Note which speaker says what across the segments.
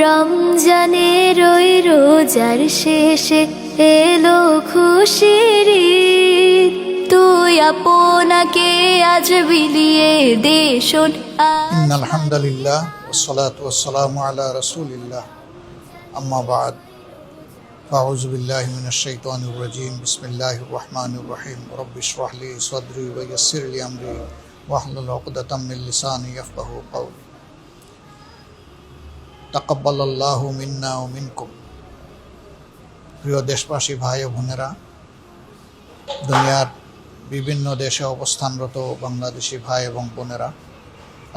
Speaker 1: রমজানের ওই রোজার শেষে এলো খুশির ঈদ। তুই আপনাকে আজ বিলিয়ে দে শোন।
Speaker 2: ইন্নাল হামদুলিল্লাহ ওয়াসসালাতু ওয়াসসালামু আলা রাসূলিল্লাহ আম্মা বা'দ ফাউযু বিল্লাহি মিনাশ শাইতানির রাজীম বিসমিল্লাহির রহমানির রহিম রব্বি ইশরাহ লি সাদরি ওয়া ইয়াসসির লি আমরি ওয়াহলুল উকদাতাম মিন লিসানি ইয়াফকাহু কওলি। তাকাব্বালাল্লাহু মিন্না ওয়া মিনকুম। প্রিয় দেশবাসী ভাই ও বোনেরা, দুনিয়ার বিভিন্ন দেশে অবস্থানরত বাংলাদেশি ভাই এবং বোনেরা,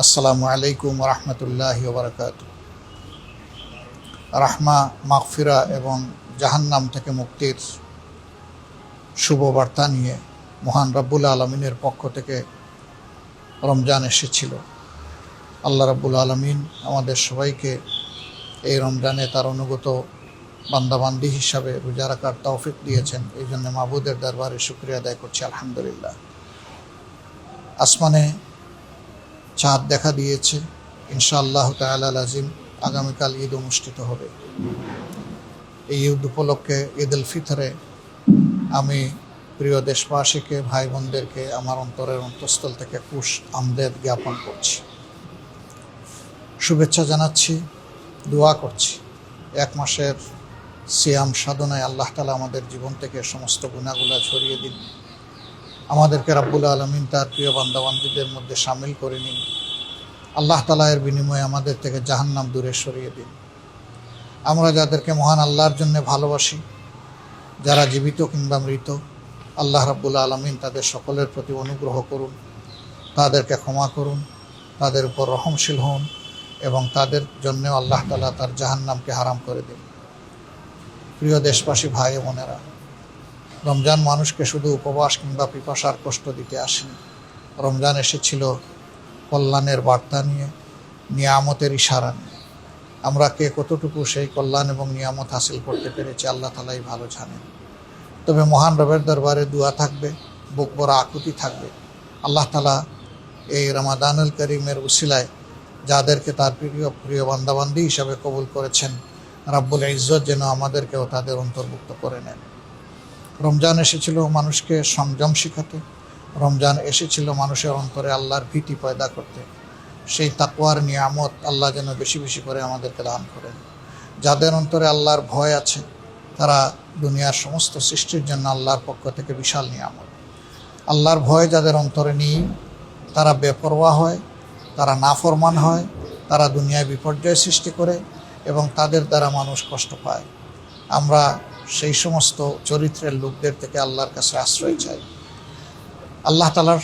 Speaker 2: আসসালামু আলাইকুম ওয়া রাহমাতুল্লাহি ওয়া বারাকাতুহু। রাহমা, মাগফিরা এবং জাহান্নাম থেকে মুক্তির শুভ বার্তা নিয়ে মহান রব্বুল আলমিনের পক্ষ থেকে রমজান এসেছিল। আল্লাহ রব্বুল আলমিন আমাদের সবাইকে এই রমজানে তার অনুগত বান্দাবান্দি হিসাবে রোজা রাখার তৌফিক দিয়েছেন। এই জন্য মাবুদের দরবারে শুকরিয়া আদায় করছি, আলহামদুলিল্লাহ। আসমানে চাঁদ দেখা দিয়েছে, ইনশাআল্লাহ তাআলা আজিম আগামীকাল ঈদ অনুষ্ঠিত হবে। এই ঈদ উপলক্ষে ঈদ উল ফিতরে আমি প্রিয় দেশবাসীকে, ভাই বোনদেরকে আমার অন্তরের অন্তঃস্থল থেকে খুশ আমদেদ জ্ঞাপন করছি, শুভেচ্ছা জানাচ্ছি, দোয়া করছি। এক মাসের সিয়াম সাধনায় আল্লাহ তাআলা আমাদের জীবন থেকে সমস্ত গুনাহগুলো ঝরিয়ে দিন। আমাদেরকে রব্বুল আলমিন তার প্রিয় বান্দাবান্দীদের মধ্যে শামিল করে নিন। আল্লাহ তাআলা এর বিনিময়ে আমাদের থেকে জাহান্নাম দূরে সরিয়ে দিন। আমরা যাদেরকে মহান আল্লাহর জন্য ভালোবাসি, যারা জীবিত কিংবা মৃত, আল্লাহ রাব্বুল আলামিন তাদের সকলের প্রতি অনুগ্রহ করুন, তাদেরকে ক্ষমা করুন, তাদের উপর রহমশীল হন এবং তাদের জন্য আল্লাহ তাআলা তার জাহান্নামকে হারাম করে দিন। প্রিয় দেশবাসী ভাই বোনেরা, রমজান মানুষকে শুধু উপবাস কিংবা পিপাসার কষ্ট দিতে আসেনি। রমজান এসেছিল কল্যাণের বার্তা নিয়ে, নিয়ামতের ইশারা নিয়ে। আমরা কে কতটুকু সেই কল্যাণ এবং নিয়ামত হাসিল করতে পেরেছি আল্লাহ তাআলাই ভালো জানেন। তবে মহান রবের দরবারে দোয়া থাকবে, বুক ভরা আকুতি থাকবে। আল্লাহ তাআলা এই রমাদানুল করিমের উসিলায় যাদেরকে তার প্রিয় বান্দাবান্দি হিসাবে কবুল করেছেন, রাব্বুল ইজ্জত যেন আমাদেরকেও তাদের অন্তর্ভুক্ত করে নেন। রমজান এসেছিল মানুষকে সংযম শিখাতে, রমজান এসেছিল মানুষের অন্তরে আল্লাহর ভীতি পয়দা করতে। সেই তাকওয়ার নিয়ামত আল্লাহ যেন বেশি বেশি করে আমাদেরকে দান করেন। যাদের অন্তরে আল্লাহর ভয় আছে, তারা দুনিয়ার সমস্ত সৃষ্টির জন্য আল্লাহর পক্ষ থেকে বিশাল নিয়ামত। আল্লাহর ভয় যাদের অন্তরে নেই, তারা বেপরোয়া হয়, তারা নাফরমান হয়, তারা দুনিয়ায় বিপর্যয় সৃষ্টি করে এবং তাদের দ্বারা মানুষ কষ্ট পায়। আমরা সেই সমস্ত চরিত্রের লোকদের থেকে আল্লাহর কাছে আশ্রয় চাই। আল্লাহ তাআলার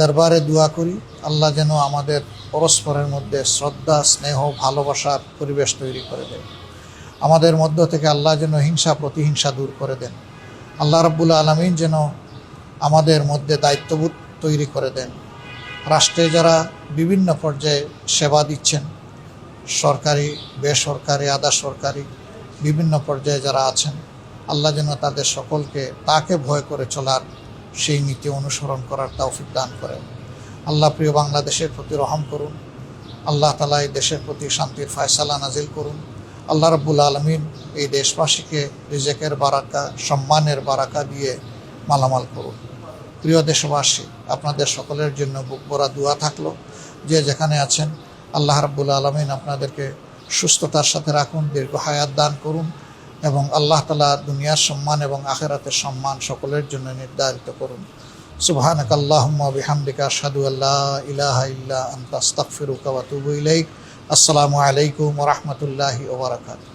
Speaker 2: দরবারে দোয়া করি, আল্লাহ যেন আমাদের পরস্পরের মধ্যে শ্রদ্ধা, স্নেহ, ভালোবাসার পরিবেশ তৈরি করে দেন। আমাদের মধ্য থেকে আল্লাহ যেন হিংসা প্রতিহিংসা দূর করে দেন। আল্লাহ রাব্বুল আলামিন যেন আমাদের মধ্যে দায়িত্ববোধ তৈরি করে দেন। রাষ্ট্রে যারা বিভিন্ন পর্যায়ে সেবা দিচ্ছেন, সরকারি, বেসরকারি, আধা সরকারি বিভিন্ন পর্যায়ে যারা আছেন, আল্লাহ যেন তাদের সকলকে তাকে ভয় করে চলার সেই নীতি অনুসরণ করার তৌফিক দান করেন। আল্লাহ প্রিয় বাংলাদেশের প্রতি রহম করুন। আল্লাহ তাআলা এই দেশের প্রতি শান্তির ফয়সালা নাজিল করুন। আল্লাহ রাব্বুল আলামিন এই দেশবাসীকে রিজেকের বারাকা, সম্মানের বারাকা দিয়ে মালামাল করুন। প্রিয় দেশবাসী, আপনাদের সকলের জন্য বুক ভরা দোয়া থাকলো। যে যেখানে আছেন, আল্লাহ রাব্বুল আলামিন আপনাদেরকে সুস্থতার সাথে রাখুন, দীর্ঘ হায়াত দান করুন এবং আল্লাহ তাআলা দুনিয়ার সম্মান এবং আখিরাতের সম্মান সকলের জন্য নির্ধারিত করুন। সুবহানাকাল্লাহুম্মা ওয়া বিহামদিকা আশহাদু আল্লা ইলাহা ইল্লা আনতা আস্তাগফিরুকা ওয়া আতুবু ইলাইক। আসসালামু আলাইকুম ওয়া রাহমাতুল্লাহি ওয়া বারাকাতুহু।